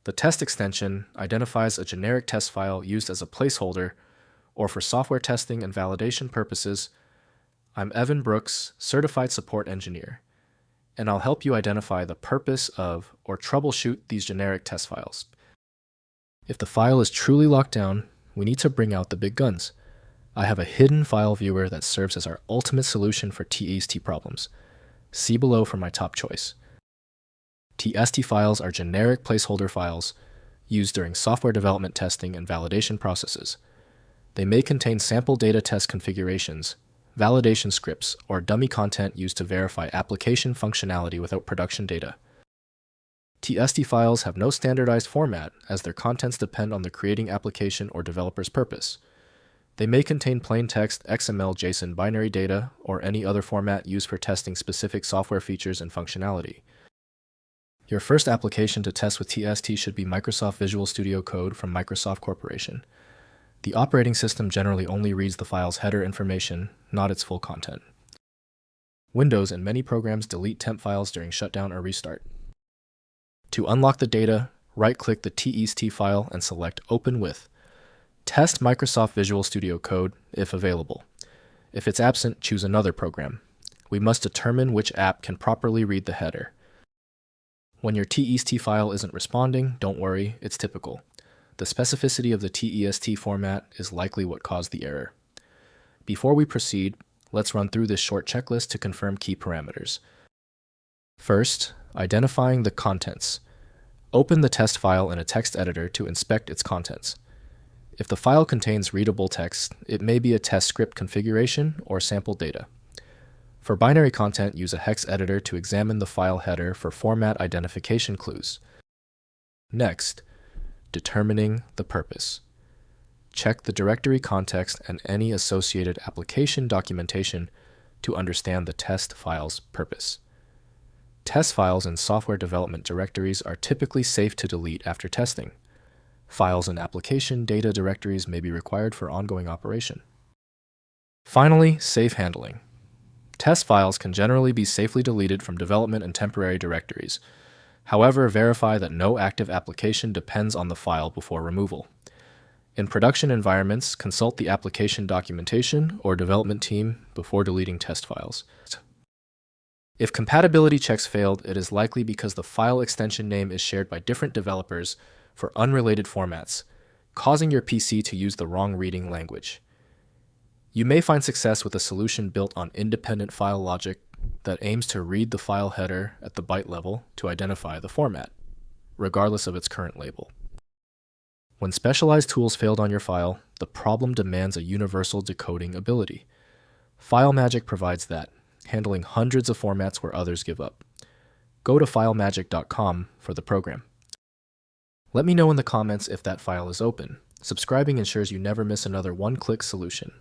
The test extension identifies a generic test file used as a placeholder or for software testing and validation purposes. I'm Evan Brooks, Certified Support Engineer, and I'll help you identify the purpose of or troubleshoot these generic test files. If the file is truly locked down, we need to bring out the big guns. I have a hidden file viewer that serves as our ultimate solution for TST problems. See below for my top choice. TST files are generic placeholder files used during software development testing and validation processes. They may contain sample data test configurations, validation scripts, or dummy content used to verify application functionality without production data. TST files have no standardized format as their contents depend on the creating application or developer's purpose. They may contain plain text, XML JSON binary data, or any other format used for testing specific software features and functionality. Your first application to test with TST should be Microsoft Visual Studio Code from Microsoft Corporation. The operating system generally only reads the file's header information, not its full content. Windows and many programs delete temp files during shutdown or restart. To unlock the data, right-click the TST file and select Open With. Test Microsoft Visual Studio Code if available. If it's absent, choose another program. We must determine which app can properly read the header. When your TST file isn't responding, don't worry, it's typical. The specificity of the TST format is likely what caused the error. Before we proceed, let's run through this short checklist to confirm key parameters. First, identifying the contents. Open the test file in a text editor to inspect its contents. If the file contains readable text, it may be a test script configuration or sample data. For binary content, use a hex editor to examine the file header for format identification clues. Next, determining the purpose. Check the directory context and any associated application documentation to understand the test file's purpose. Test files in software development directories are typically safe to delete after testing. Files in application data directories may be required for ongoing operation. Finally, safe handling. Test files can generally be safely deleted from development and temporary directories. However, verify that no active application depends on the file before removal. In production environments, consult the application documentation or development team before deleting test files. If compatibility checks failed, it is likely because the file extension name is shared by different developers for unrelated formats, causing your PC to use the wrong reading language. You may find success with a solution built on independent file logic that aims to read the file header at the byte level to identify the format, regardless of its current label. When specialized tools failed on your file, the problem demands a universal decoding ability. FileMagick provides that, handling hundreds of formats where others give up. Go to filemagick.com for the program. Let me know in the comments if that file is open. Subscribing ensures you never miss another one-click solution.